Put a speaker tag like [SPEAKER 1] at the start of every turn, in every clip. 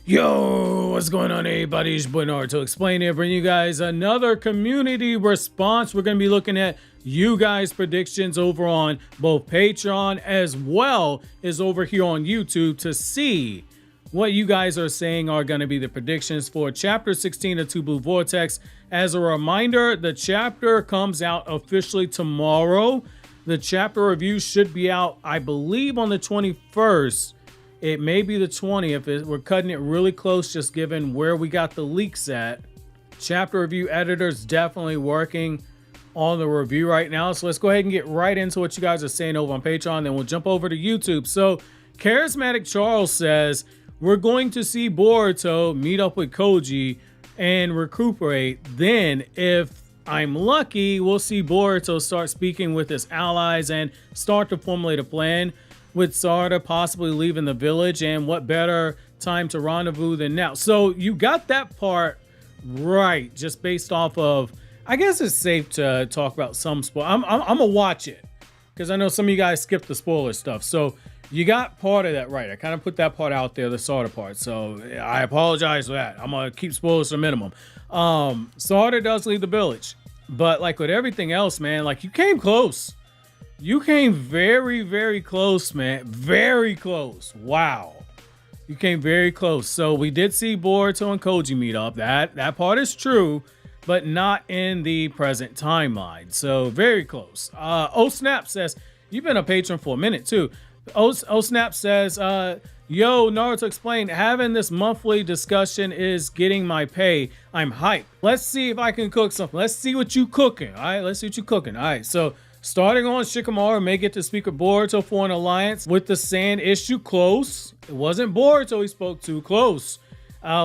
[SPEAKER 1] Yo, what's going on, everybody? It's your boy Naruto Explained here, bringing you guys another community response. We're going to be looking at you guys' predictions over on both Patreon as well as over here on YouTube to see what you guys are saying are going to be the predictions for Chapter 16 of Two Blue Vortex. As a reminder, the chapter comes out officially tomorrow. The chapter review should be out, I believe, on the 21st. It may be the 20th. We're cutting it really close just given where we got the leaks at. Chapter review editors definitely working on the review right now. So let's go ahead and get right into what you guys are saying over on Patreon. Then we'll jump over to YouTube. So Charismatic Charles says, we're going to see Boruto meet up with Koji and recuperate. Then if I'm lucky, we'll see Boruto start speaking with his allies and start to formulate a plan, with Sarada possibly leaving the village, and what better time to rendezvous than now. So you got that part right, just based off of, I guess it's safe to talk about some spoil. I'm gonna watch it because I know some of you guys skipped the spoiler stuff. So you got part of that right. I kind of put that part out there, the Sarada part. So I apologize for that. I'm gonna keep spoilers to a minimum. Sarada does leave the village, but like with everything else, man, like you came close. You came very, very close, man. Very close. Wow. You came very close. So we did see Boruto and Koji meet up. That part is true, but not in the present timeline. So very close. Snap says, you've been a patron for a minute too. Snap says, yo, Naruto Explained, having this monthly discussion is getting my pay. I'm hyped. Let's see if I can cook something. Let's see what you cooking. All right, let's see what you cooking. All right, so starting on, Shikamaru may get to speak with Boruto for an alliance with the sand issue close. It wasn't Boruto he spoke to, close.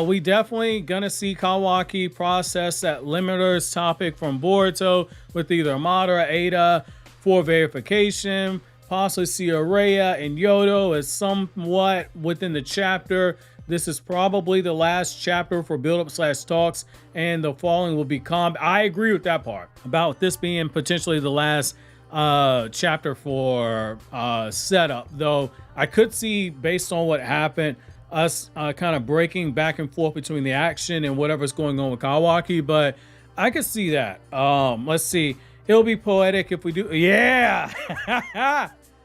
[SPEAKER 1] We definitely gonna see Kawaki process that limiters topic from Boruto with either Amado or Ada for verification. Possibly see Araya and Yodo as somewhat within the chapter. This is probably the last chapter for build-up / talks, and the following will be calm. I agree with that part about this being potentially the last chapter for setup, though I could see, based on what happened, us kind of breaking back and forth between the action and whatever's going on with Kawaki, but I could see that. Let's see. It'll be poetic if we do. Yeah.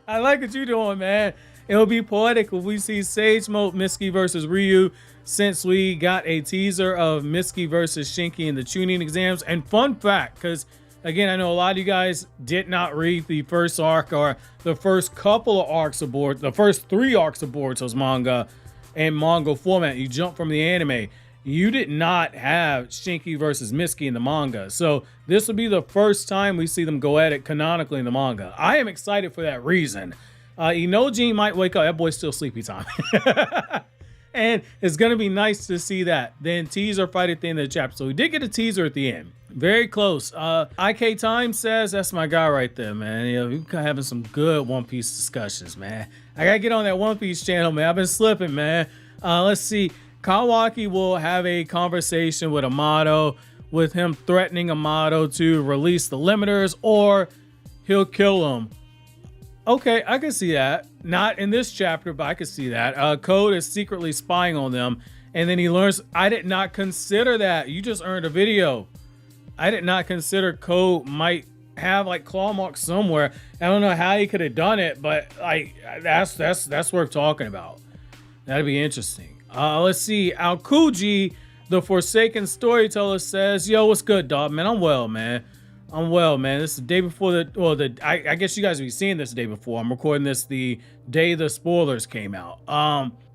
[SPEAKER 1] I like what you're doing, man. It'll be poetic if we see Sage Mode Mitsuki versus Ryu, since we got a teaser of Mitsuki versus Shinki in the tuning exams. And fun fact, because again, I know a lot of you guys did not read the first arc or the first couple of arcs of Boruto, the first 3 arcs of Boruto's manga and manga format. You jump from the anime. You did not have Shinki versus Mitsuki in the manga. So this will be the first time we see them go at it canonically in the manga. I am excited for that reason. Inoji might wake up. That boy's still sleepy time. And it's going to be nice to see that. Then teaser fight at the end of the chapter. So we did get a teaser at the end. Very close. IK Time says, that's my guy right there, man. You know, we're having some good One Piece discussions, man. I got to get on that One Piece channel, man. I've been slipping, man. Let's see. Kawaki will have a conversation with Amado, with him threatening Amado to release the limiters or he'll kill him. Okay, I can see that. Not in this chapter, but I can see that. Code is secretly spying on them, and then he learns, I did not consider that. You just earned a video. I did not consider Code might have like claw marks somewhere. I don't know how he could have done it, but like that's worth talking about. That'd be interesting. Let's see. Aokuji, the Forsaken Storyteller, says, yo, what's good, dog? Man, I'm well, man. I'm well, man. This is the day before I guess you guys will be seeing this the day before. I'm recording this the day the spoilers came out.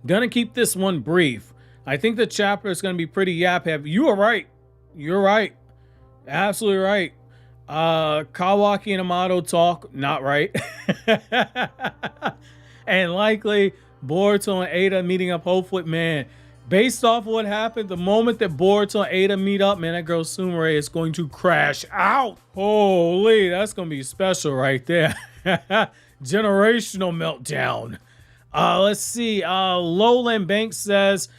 [SPEAKER 1] Gonna keep this one brief. I think the chapter is gonna be pretty yap heavy. You are right. You're right. Absolutely right. Kawaki and Amado talk, not right. And likely Boruto and Ada meeting up, hopefully, man. Based off of what happened, the moment that Boruto and Ada meet up, man, that girl Sumire is going to crash out. Holy, that's going to be special right there. Generational meltdown. Let's see. Lowland Banks says,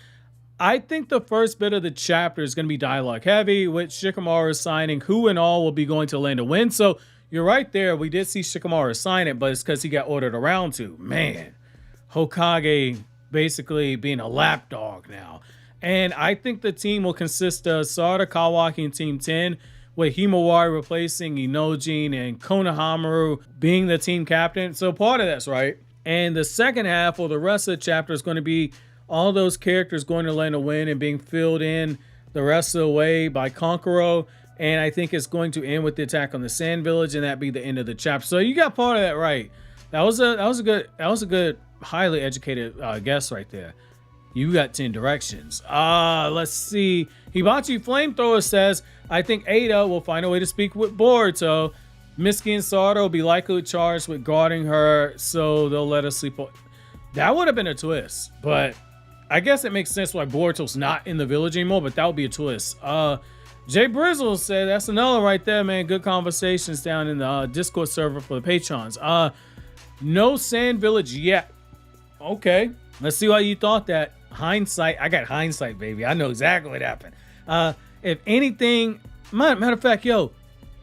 [SPEAKER 1] I think the first bit of the chapter is going to be dialogue heavy, with Shikamaru signing who and all will be going to land a win. So you're right there. We did see Shikamaru sign it, but it's because he got ordered around to. Man, Hokage basically being a lapdog now. And I think the team will consist of Sarada, Kawaki, and Team 10, with Himawari replacing Inojin and Konohamaru being the team captain. So part of that's right. And the second half, or the rest of the chapter, is going to be all those characters going to land a win and being filled in the rest of the way by Kankuro. And I think it's going to end with the attack on the Sand Village, and that be the end of the chapter. So you got part of that right. That was a good, highly educated guess right there. You got 10 directions. Let's see. Hibachi Flamethrower says, I think Ada will find a way to speak with Boruto. Mitsuki and Sarada will be likely charged with guarding her, so they'll let us sleep. That would have been a twist, but I guess it makes sense why Boruto's not in the village anymore, but that would be a twist. Jay Brizzle said, that's another right there, man. Good conversations down in the Discord server for the patrons. No Sand Village yet. Okay, let's see why you thought that. Hindsight, I got hindsight, baby. I know exactly what happened. If anything, matter of fact, yo,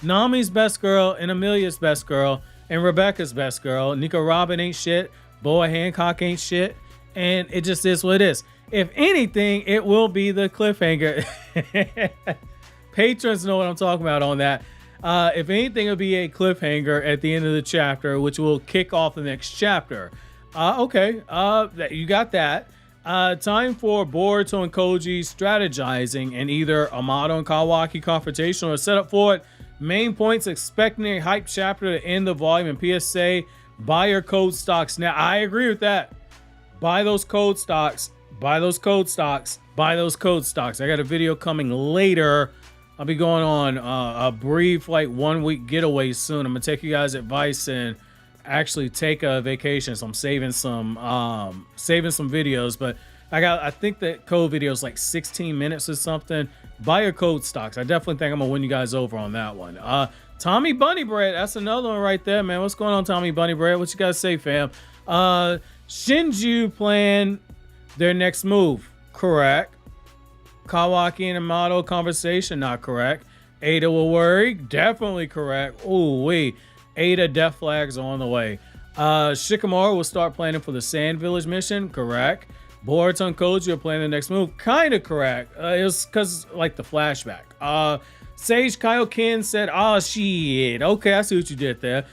[SPEAKER 1] Nami's best girl and Amelia's best girl and Rebecca's best girl. Nico Robin ain't shit. Boa Hancock ain't shit. And it just is what it is. If anything, it will be the cliffhanger. Patrons know what I'm talking about on that. If anything, it'll be a cliffhanger at the end of the chapter, which will kick off the next chapter. Okay, you got that. Time for Boruto and Koji strategizing, and either Amado and Kawaki confrontation or set up for it. Main points: expecting a hype chapter to end the volume, and PSA, buy your code stocks. Now, I agree with that. Buy those code stocks. Buy those code stocks. Buy those code stocks. I got a video coming later. I'll be going on a brief, like, 1 week getaway soon. I'm gonna take you guys' advice and actually take a vacation. So I'm saving some videos, but I think that code video is like 16 minutes or something. Buy your code stocks. I definitely think I'm gonna win you guys over on that one. Tommy Bunny Bread, that's another one right there, man. What's going on, Tommy Bunny Bread? What you guys say, fam? Shinju plan their next move. Correct. Kawaki and Amado conversation, not correct. Ada will worry, definitely correct. Oh wait, Ada death flags on the way. Shikamaru will start planning for the Sand Village mission, correct. Boruto and Koji are planning the next move, kind of correct. It was because like the flashback. Sage Kaioken said, oh shit, okay, I see what you did there.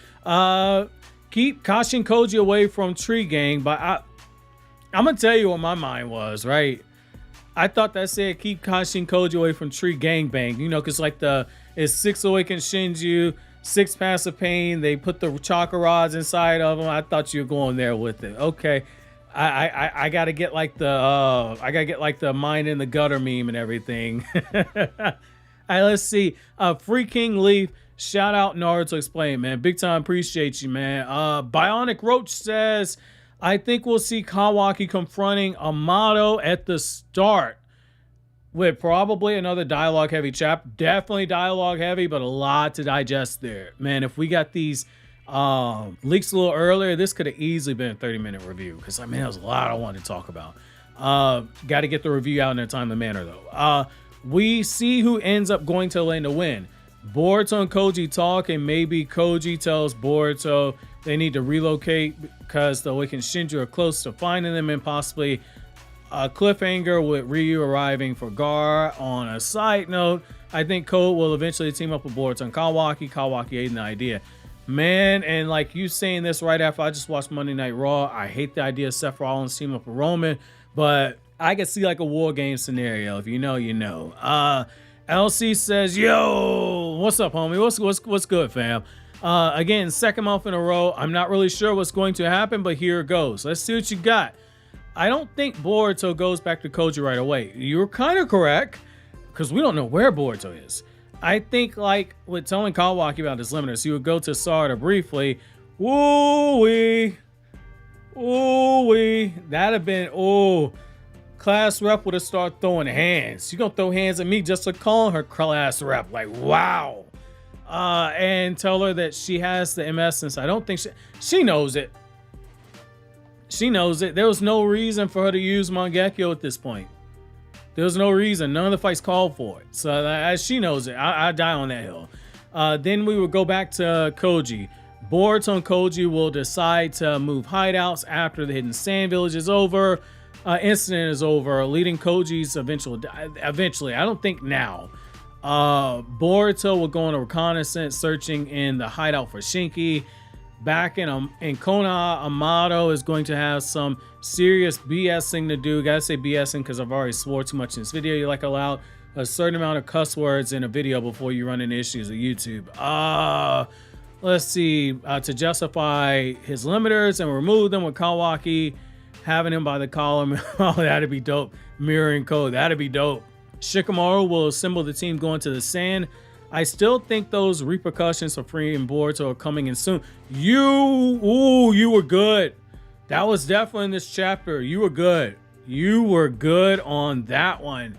[SPEAKER 1] Keep Kashi and Koji away from Tree Gang, but I'm gonna tell you what my mind was, right? I thought that said keep Kashi and Koji away from Tree Gangbang, you know, because like it's 6 Awakened Shinju, 6 Passive Pain, they put the chakra rods inside of them. I thought you were going there with it. Okay, I gotta get like the mine in the gutter meme and everything. All right, let's see. Free King Leaf, shout out Naruto Explained, man. Big time appreciate you, man. Bionic Roach says, I think we'll see Kawaki confronting Amado at the start with probably another dialogue heavy chapter. Definitely dialogue heavy, but a lot to digest there. Man, if we got these leaks a little earlier, this could have easily been a 30-minute review, because I mean, there was a lot I wanted to talk about. Got to get the review out in a timely manner, though. We see who ends up going to lane to win. Boruto and Koji talk, and maybe Koji tells Boruto they need to relocate because the Awakened Shinju are close to finding them, and possibly a cliffhanger with Ryu arriving for Gar. On a side note, I think Code will eventually team up with Boruto and Kawaki aiding the idea. Man, and like you saying this right after I just watched Monday Night Raw, I hate the idea of Seth Rollins team up with Roman, but I could see like a war game scenario. If you know, you know. LC says, yo, what's up, homie? What's good, fam? Again, second month in a row. I'm not really sure what's going to happen, but here it goes. Let's see what you got. I don't think Boruto goes back to Koji right away. You're kind of correct, because we don't know where Boruto is. I think, like, with telling Kawaki about his limiters, he would go to Sarada briefly. Ooh-wee. Ooh-wee. That'd have been, ooh. Class rep would have started throwing hands. You gonna throw hands at me just to call her class rep? Like, wow. And tell her that she has the MS, since I don't think she knows it. She knows it. There was no reason for her to use Mangekyo at this point. There was no reason. None of the fights called for it. So she knows it. I die on that hill. Then we will go back to Koji. Boruto and Koji will decide to move hideouts after the Hidden Sand Village is over. incident is over, leading Koji's eventually, I don't think now. Boruto will go on a reconnaissance, searching in the hideout for Shinki. Back in Konoha, Amado is going to have some serious BSing to do. Gotta say BSing because I've already swore too much in this video. You like allowed a certain amount of cuss words in a video before you run into issues with YouTube. Let's see, to justify his limiters and remove them with Kawaki, having him by the collar. Oh, that'd be dope. Mirroring code, that'd be dope. Shikamaru will assemble the team going to the sand. I still think those repercussions for freeing Boruto are coming in soon. You were good. That was definitely in this chapter. You were good. You were good on that one.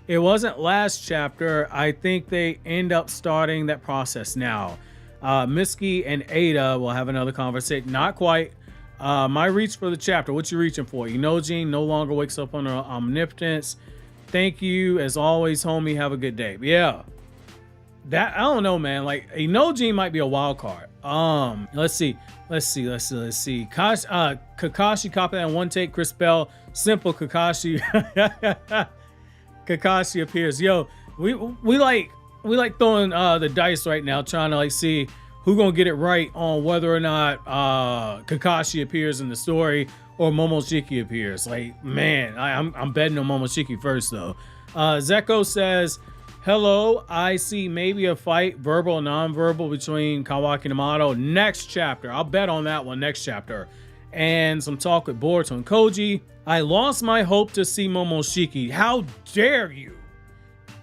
[SPEAKER 1] It wasn't last chapter. I think they end up starting that process now. Mitsuki and Ada will have another conversation. Not quite. My reach for the chapter. What you reaching for? Inojin no longer wakes up under omnipotence. Thank you as always, homie. Have a good day. Yeah. That I don't know, man. Like Inojin might be a wild card. Let's see. Kakashi copy that in one take. Chris Bell, simple Kakashi. Kakashi appears. Yo, we like throwing the dice right now, trying to like see who gonna get it right on whether or not Kakashi appears in the story or Momoshiki appears. Like, man, I'm betting on Momoshiki first though. Zeko says, hello, I see maybe a fight, verbal or non-verbal, between Kawaki and Amado next chapter. I'll bet on that one next chapter. And some talk with Boruto and Koji. I lost my hope to see Momoshiki. How dare you?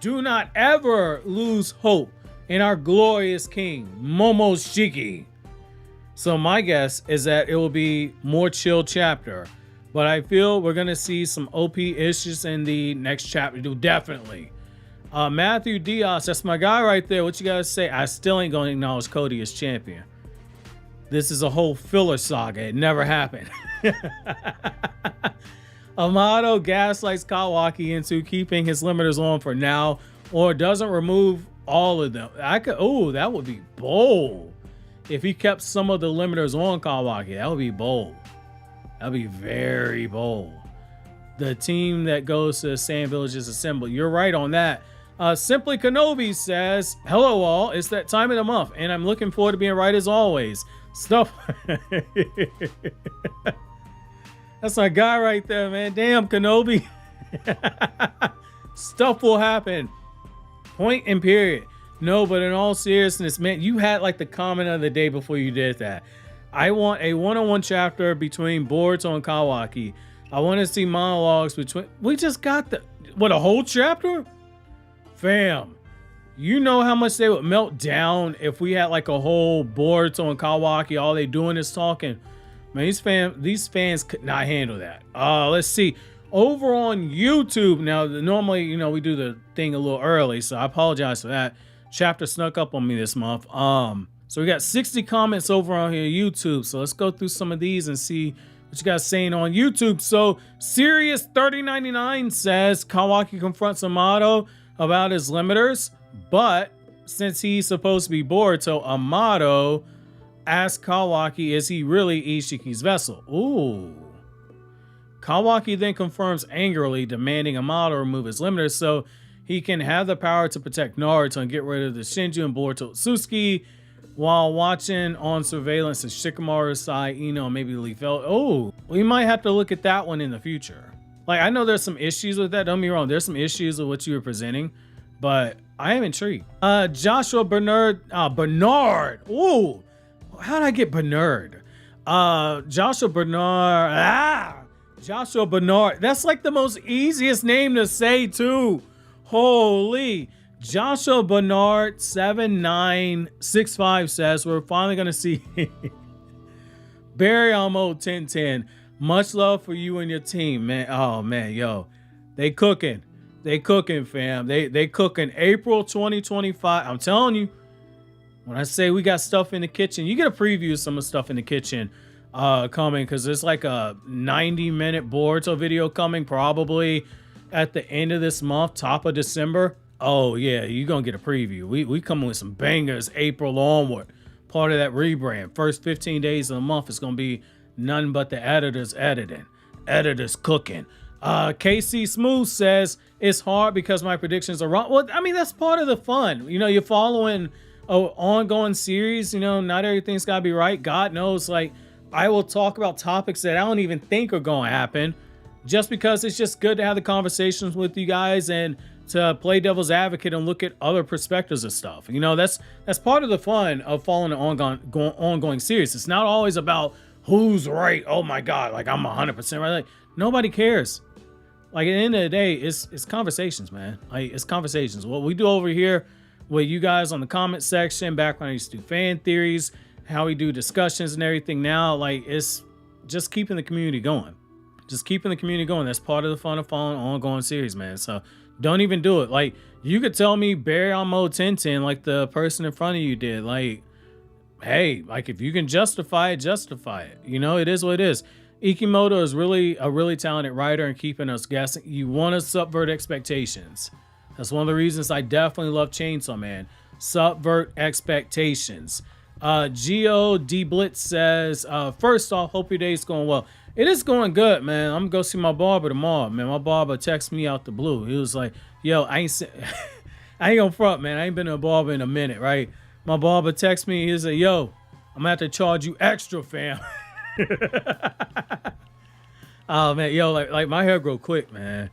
[SPEAKER 1] Do not ever lose hope in our glorious king, Momoshiki. So my guess is that it will be more chill chapter. But I feel we're going to see some OP issues in the next chapter. Definitely. Matthew Diaz, that's my guy right there. What you guys say? I still ain't going to acknowledge Cody as champion. This is a whole filler saga. It never happened. Amado gaslights Kawaki into keeping his limiters on for now, or doesn't remove all of them. That would be bold. If he kept some of the limiters on Kawaki, that would be bold. That would be very bold. The team that goes to the Sand Village is assembled. You're right on that. Simply Kenobi says, hello all, it's that time of the month, and I'm looking forward to being right as always. Stuff. That's my guy right there, man. Damn, Kenobi. Stuff will happen. Point and period. No, but in all seriousness, man, you had like the comment of the day before you did that. I want a one-on-one chapter between Boruto and Kawaki. I want to see monologues between... We just got a whole chapter? Fam, you know how much they would melt down if we had like a whole Boruto and Kawaki, all they doing is talking. Man, these fans could not handle that. Let's see. Over on YouTube, now normally, you know, we do the thing a little early, so I apologize for that. Chapter snuck up on me this month. So we got 60 comments over on here YouTube. So let's go through some of these and see what you guys saying on YouTube. So Serious 3099 says Kawaki confronts Amado about his limiters, but since he's supposed to be Boruto, Amado asks Kawaki, is he really Ishiki's vessel? Ooh. Kawaki then confirms angrily, demanding Amado remove his limiters so he can have the power to protect Naruto and get rid of the Shinju and Boruto Otsutsuki while watching on surveillance of Shikamaru's side, Ino, and maybe Lee Felt. Oh, we might have to look at that one in the future. Like, I know there's some issues with that. Don't be wrong. There's some issues with what you were presenting, but I am intrigued. Joshua Bernard. Ooh, how did I get Bernard? Joshua Bernard. Joshua Bernard. That's like the most easiest name to say too. Holy. Joshua Bernard 7965 says we're finally gonna see Barry Almo 1010. Much love for you and your team, man. Oh man, yo, they cooking, fam. They cooking. April 2025. I'm telling you, when I say we got stuff in the kitchen, you get a preview of some of the stuff in the kitchen coming, because there's like a 90-minute Boruto video coming probably at the end of this month, top of December. Oh yeah, you're gonna get a preview. We coming with some bangers April onward. Part of that rebrand. First 15 days of the month is gonna be none but the editors editing, editors cooking, KC Smooth says it's hard because my predictions are wrong. Well, I mean, that's part of the fun. You know, you're following an ongoing series. You know, not everything's got to be right. God knows, like, I will talk about topics that I don't even think are going to happen just because it's just good to have the conversations with you guys and to play devil's advocate and look at other perspectives of stuff. You know, that's part of the fun of following an ongoing series. It's not always about who's right. Oh my God, like I'm 100% right. Like, nobody cares. Like, at the end of the day, it's conversations, man. Like, it's conversations. What we do over here with you guys on the comment section, back when I used to do fan theories, how we do discussions and everything now, like, it's just keeping the community going. Just keeping the community going. That's part of the fun of following an ongoing series, man. So don't even do it. Like, you could tell me Barry on Mode 1010 like the person in front of you did. Like, hey, like, if you can justify it, justify it. You know, it is what it is. Ikimoto is really a really talented writer and keeping us guessing. You want to subvert expectations. That's one of the reasons I definitely love Chainsaw Man. Subvert expectations. Geo D Blitz says, first off, hope your day's going well. It is going good, man. I'm gonna go see my barber tomorrow, man. My barber texted me out the blue. He was like, yo, I ain't gonna front, man. I ain't been to a barber in a minute, right? My barber texted me. He was like, yo, I'm gonna have to charge you extra, fam. Oh man, yo, like my hair grow quick, man.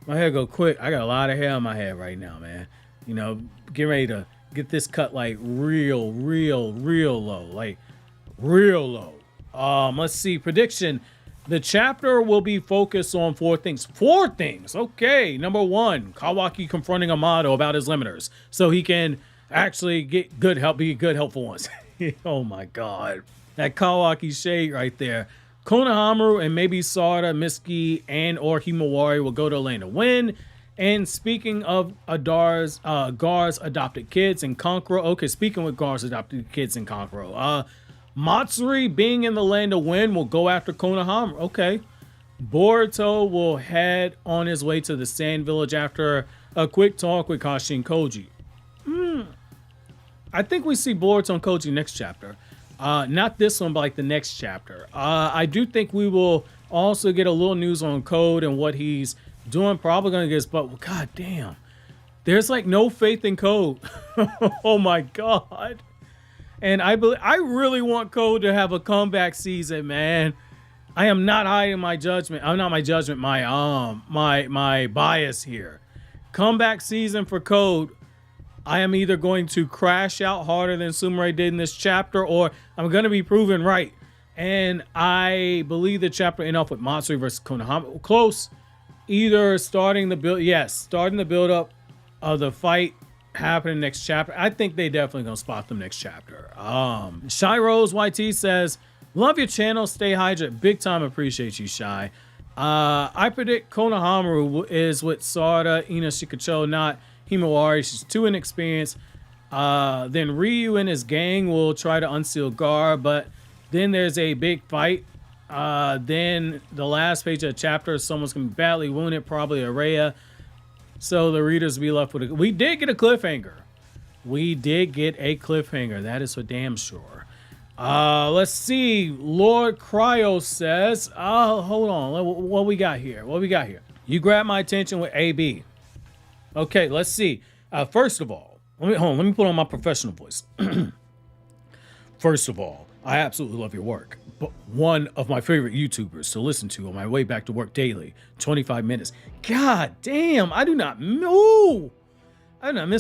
[SPEAKER 1] My hair go quick. I got a lot of hair on my head right now, man. You know, get ready to get this cut like real low, like real low. Let's see. Prediction. The chapter will be focused on 4 things. 4 things. Okay. Number 1, Kawaki confronting Amado about his limiters so he can actually get good help, be good helpful ones. Oh my God. That Kawaki shade right there. Konohamaru and maybe Sarada, Mitsuki, and or Himawari will go to Land of Wind. And speaking of Gar's adopted kids in Kankuro. Okay, speaking with Gar's adopted kids in Kankuro. Matsuri being in the Land of Wind will go after Konohamaru. Okay. Boruto will head on his way to the Sand Village after a quick talk with Kashi and Koji. I think we see Boruto and Koji next chapter. Not this one, but like the next chapter. I do think we will also get a little news on Code and what he's doing. Probably gonna get his butt. God damn. There's like no faith in Code. Oh my God. And I really want Code to have a comeback season, man. I am not hiding my judgment. I'm not my judgment, my bias here. Comeback season for Code. I am either going to crash out harder than Sumire did in this chapter, or I'm going to be proven right. And I believe the chapter end off with Matsuri versus Konohamaru. Close. Either starting the build, starting the build up of the fight happening next chapter. I think they definitely gonna spot them next chapter. Shyrose YT says, love your channel, stay hydrated. Big time appreciate you, Shy. I predict Konohamaru is with Sarada, Ina Shikacho, not Himawari. She's too inexperienced. Then Ryu and his gang will try to unseal Gar, but then there's a big fight. Then the last page of the chapter, someone's gonna be badly wounded, probably Araya. So the readers will be left with we did get a cliffhanger. We did get a cliffhanger. That is for damn sure. Let's see. Lord Cryo says, hold on. What we got here? What we got here? You grabbed my attention with AB. Okay, let's see. First of all, let me put on my professional voice. First of all, I absolutely love your work. But one of my favorite YouTubers to listen to on my way back to work daily, 25 minutes. God damn, I do not miss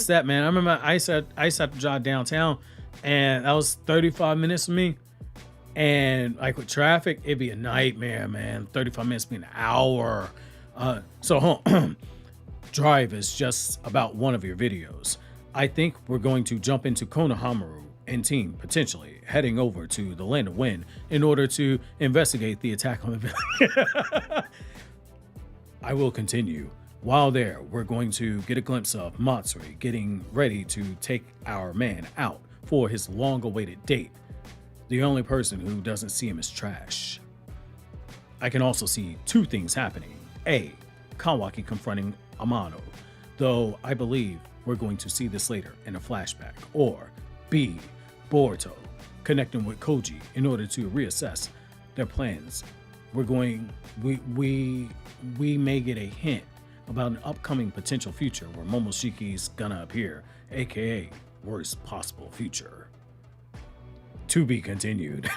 [SPEAKER 1] that, man. I remember I used to have to drive downtown, and that was 35 minutes for me. And like with traffic, it'd be a nightmare, man. 35 minutes be an hour. Drive is just about one of your videos. I think we're going to jump into Konohamaru and team, potentially heading over to the Land of Wind in order to investigate the attack on the village. I will continue. While there, we're going to get a glimpse of Matsuri getting ready to take our man out for his long-awaited date. The only person who doesn't see him as trash. I can also see 2 things happening. A, Kawaki confronting Amado, though I believe we're going to see this later in a flashback. Or B, Boruto connecting with Koji in order to reassess their plans we may get a hint about an upcoming potential future where Momoshiki's gonna appear, aka worst possible future. To be continued.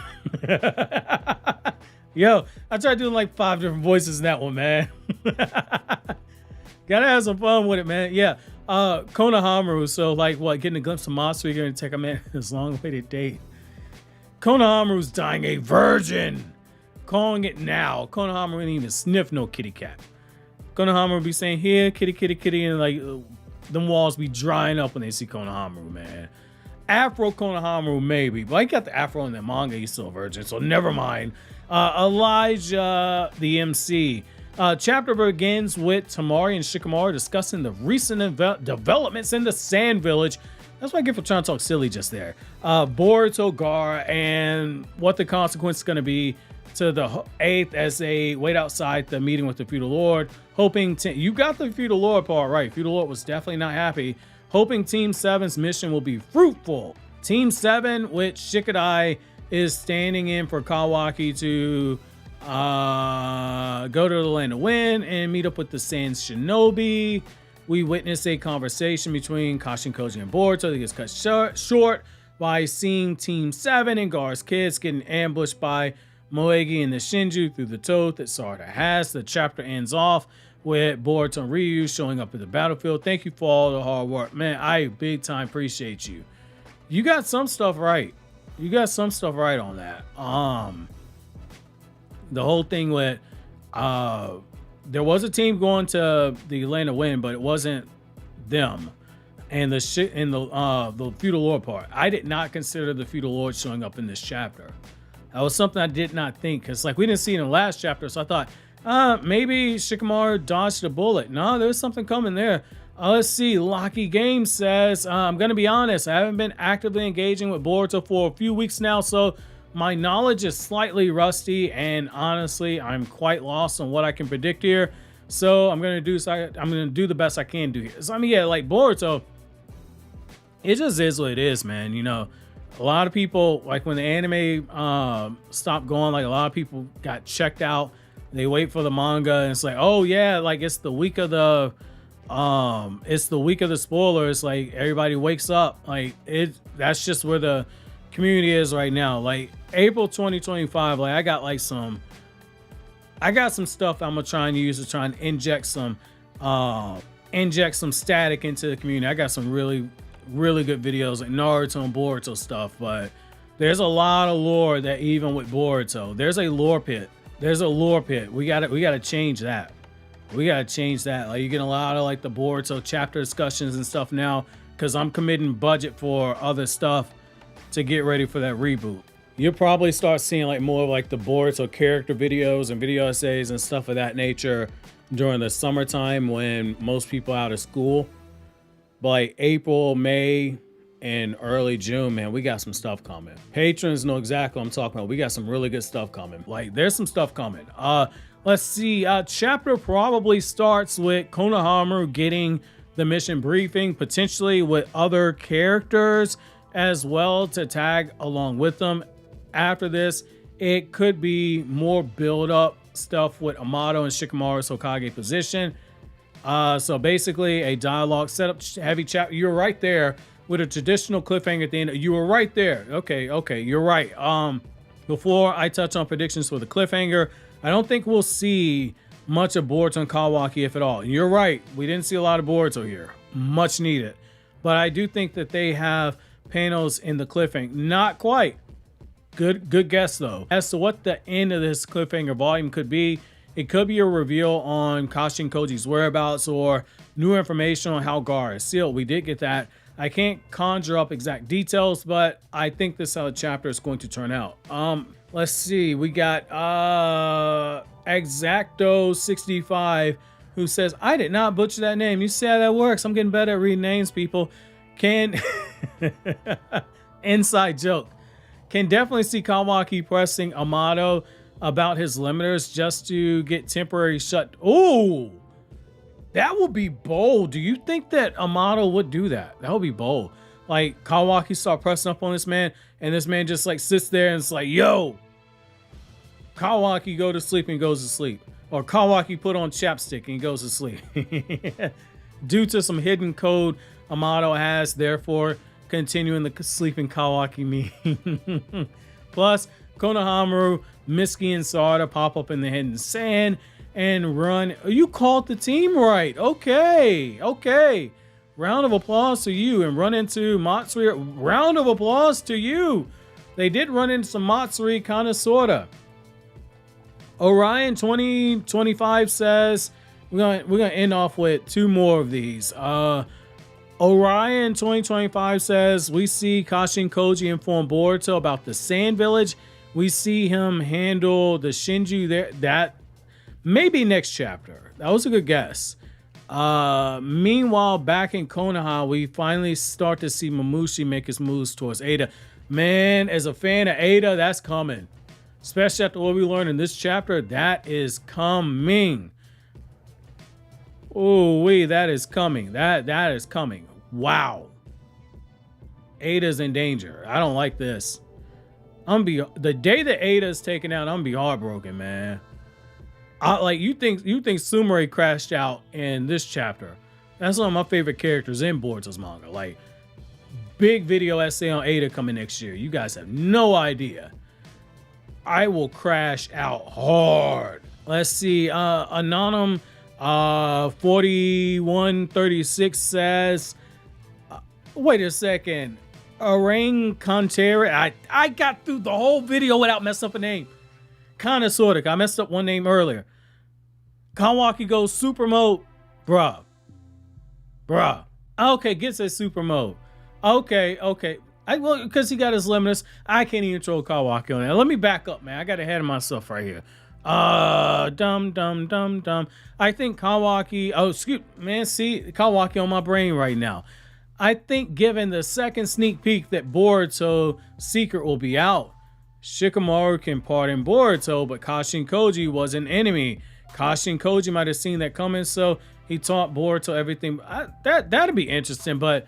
[SPEAKER 1] Yo, I tried doing like 5 different voices in that one, man. Gotta have some fun with it, man. Yeah. Konohamaru, so like what, getting a glimpse of Masu, you're gonna take a man his long-awaited date. Konohamaru's dying a virgin. Calling it now. Konohamaru didn't even sniff no kitty cat. Konohamaru be saying, here, kitty, kitty, kitty, and like them walls be drying up when they see Konohamaru, man. Afro Konohamaru, maybe, but I got the afro in the manga, he's still a virgin, so never mind. Elijah, the MC. Chapter begins with Tamari and Shikamaru discussing the recent developments in the Sand Village. That's what I get for trying to talk silly just there. Boruto, Gar, and what the consequence is going to be to the 8th as they wait outside the meeting with the Feudal Lord. Hoping you got the Feudal Lord part right. Feudal Lord was definitely not happy. Hoping Team 7's mission will be fruitful. Team 7, which Shikadai is standing in for Kawaki to go to the Land of Wind and meet up with the Sand Shinobi. We witness a conversation between Kashin, Koji, and Boruto that gets cut short by seeing Team 7 and Gar's kids getting ambushed by Moegi and the Shinju through the toad that Sarada has. The chapter ends off with Boruto and Ryu showing up at the battlefield. Thank you for all the hard work. Man, I big time appreciate you. You got some stuff right. You got some stuff right on that. The whole thing with there was a team going to the Land of Wind, but it wasn't them. And the Feudal Lord part. I did not consider the Feudal Lord showing up in this chapter. That was something I did not think, because like we didn't see it in the last chapter, so I thought maybe Shikamaru dodged a bullet. No, there's something coming there. Let's see. Locky Games says, I'm going to be honest, I haven't been actively engaging with Boruto for a few weeks now, so my knowledge is slightly rusty, and honestly, I'm quite lost on what I can predict here. So I'm going to do the best I can do here. So, I mean, yeah, like Boruto, it just is what it is, man. You know, a lot of people, like when the anime stopped going, like a lot of people got checked out. They wait for the manga, and it's like, oh yeah, like it's the week of the spoilers. Like everybody wakes up. Like that's just where the community is right now. Like April 2025, like I got some stuff I'm gonna try and use to try and inject some static into the community. I got some really good videos like Naruto and Boruto stuff, but there's a lot of lore that even with Boruto, there's a lore pit. We gotta change that. Like you get a lot of like the Boruto chapter discussions and stuff now, because I'm committing budget for other stuff to get ready for that reboot. You'll probably start seeing like more of like the Boruto character videos and video essays and stuff of that nature during the summertime when most people are out of school. But like April, May, and early June, man, we got some stuff coming. Patrons know exactly what I'm talking about. We got some really good stuff coming. Like there's some stuff coming. Let's see. Chapter probably starts with Konohamaru getting the mission briefing, potentially with other characters as well to tag along with them. After this, it could be more build-up stuff with Amado and Shikamaru's Hokage position. So basically, a dialogue setup, heavy chapter. You're right there with a traditional cliffhanger at the end. You were right there. Okay, you're right. Before I touch on predictions for the cliffhanger, I don't think we'll see much of Boruto and Kawaki, if at all. And you're right. We didn't see a lot of Boruto here. Much needed. But I do think that they have panels in the cliffhanger. Not quite. Good guess, though. As to what the end of this cliffhanger volume could be, it could be a reveal on Kashin Koji's whereabouts or new information on how Gar is sealed. We did get that. I can't conjure up exact details, but I think this is how the chapter is going to turn out. Let's see. We got Exacto65 who says, I did not butcher that name. You see how that works? I'm getting better at reading names, people. Inside joke. Can definitely see Kawaki pressing Amado about his limiters just to get temporary shut. Oh, that would be bold. Do you think that Amado would do that? That would be bold. Like Kawaki start pressing up on this man, and this man just like sits there and it's like, yo, Kawaki go to sleep and goes to sleep. Or Kawaki put on chapstick and goes to sleep. Due to some hidden code Amado has, therefore continuing the sleeping Kawaki meme. Plus, Konohamaru, Mitsuki, and Sarada pop up in the hidden sand and run. You called the team right. Okay. Round of applause to you. And run into Matsuri. Round of applause to you. They did run into some Matsuri, kind of, sorta. Orion 2025 says we're gonna end off with two more of these. Orion 2025 says we see Kashin Koji inform Boruto about the Sand Village. We see him handle the Shinju there. That maybe next chapter. That was a good guess. Meanwhile, back in Konoha, we finally start to see Momoshiki make his moves towards Ada. Man, as a fan of Ada, that's coming. Especially after what we learned in this chapter, that is coming. Oh, that is coming. That is coming. Wow. Ada's in danger. I don't like this. The day that Ada's taken out, I'm gonna be heartbroken, man. You think Sumire crashed out in this chapter? That's one of my favorite characters in Boruto's manga. Like, big video essay on Ada coming next year. You guys have no idea. I will crash out hard. Let's see. Anonym 4136 says, wait a second. Orang Contera. I got through the whole video without messing up a name. Kinda sorta. I messed up one name earlier. Kawaki goes super mode. Bruh. Okay, gets a super mode. Okay. Well, because he got his limits, I can't even throw Kawaki on that. Let me back up, man. I got ahead of myself right here. Dumb. I think Kawaki. Oh, excuse, man. See, Kawaki on my brain right now. I think given the second sneak peek that Boruto Secret will be out, Shikamaru can pardon Boruto, but Kashin Koji was an enemy. Kashin Koji might have seen that coming, so he taught Boruto everything. That'd be interesting, but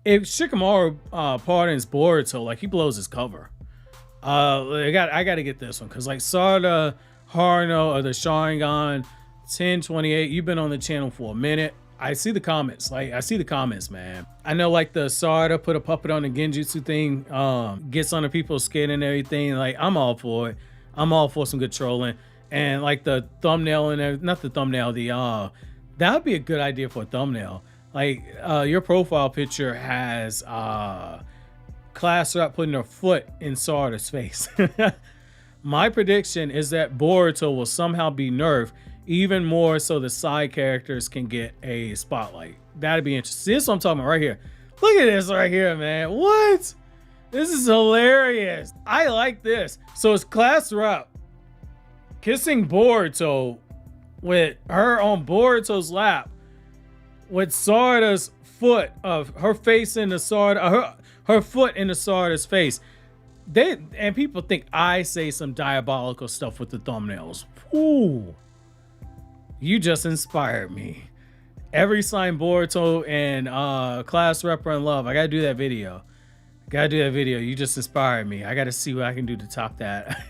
[SPEAKER 1] if Shikamaru pardons Boruto, like, he blows his cover. I got to get this one, because like Sarada, Haruno, or the Sharingan 1028, you've been on the channel for a minute. I see the comments. Man. I know, like, the Sarada put a puppet on the Genjutsu thing, gets under people's skin and everything. Like, I'm all for it. I'm all for some good trolling. And like the thumbnail and not the thumbnail, that would be a good idea for a thumbnail. Like, your profile picture has class rep putting her foot in Sarada's face. My prediction is that Boruto will somehow be nerfed even more so the side characters can get a spotlight. That'd be interesting. This is what I'm talking about right here. Look at this right here, man. What? This is hilarious. I like this. So it's class rep kissing Boruto with her on Boruto's lap with Sarada's foot of her face in the Sarada, her foot in the Sarada's face. And people think I say some diabolical stuff with the thumbnails. Ooh, you just inspired me. Every sign Boruto and class rep are in love. I gotta do that video. You just inspired me. I gotta see what I can do to top that.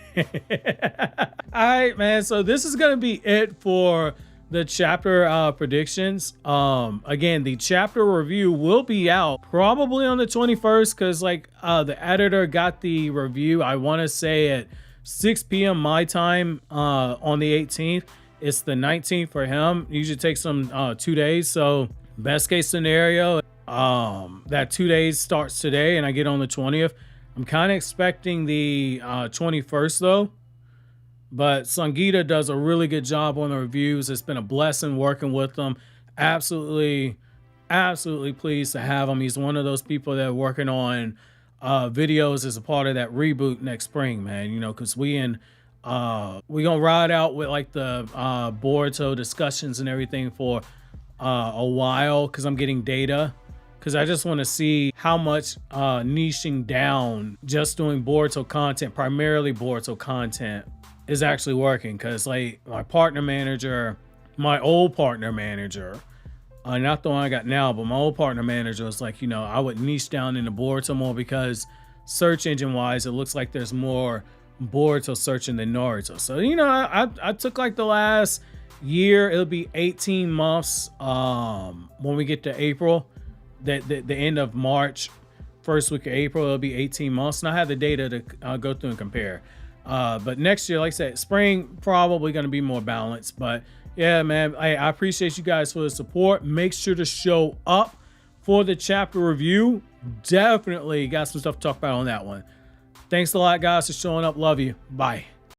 [SPEAKER 1] All right, man. So this is gonna be it for the chapter predictions. Again, the chapter review will be out probably on the 21st, because like the editor got the review, I want to say at 6 p.m. my time on the 18th. It's the 19th for him. Usually takes him 2 days. So best case scenario, that 2 days starts today and I get on the 20th. I'm kind of expecting the 21st though. But Sangita does a really good job on the reviews. It's been a blessing working with him. Absolutely pleased to have him. He's one of those people that are working on videos as a part of that reboot next spring, man. You know, because we gonna ride out with like the Boruto discussions and everything for a while, because I'm getting data. Because I just want to see how much niching down just doing Boruto content, primarily Boruto content, is actually working. Because like my old partner manager, not the one I got now, but my old partner manager was like, you know, I would niche down into Boruto more, because search engine wise, it looks like there's more Boruto searching the Naruto. So, you know, I took like the last year. It'll be 18 months when we get to April, the end of March, first week of April, it'll be 18 months. And I have the data to go through and compare. But next year, like I said, spring probably going to be more balanced. But yeah, man, I appreciate you guys for the support. Make sure to show up for the chapter review. Definitely got some stuff to talk about on that one. Thanks a lot, guys, for showing up. Love you. Bye.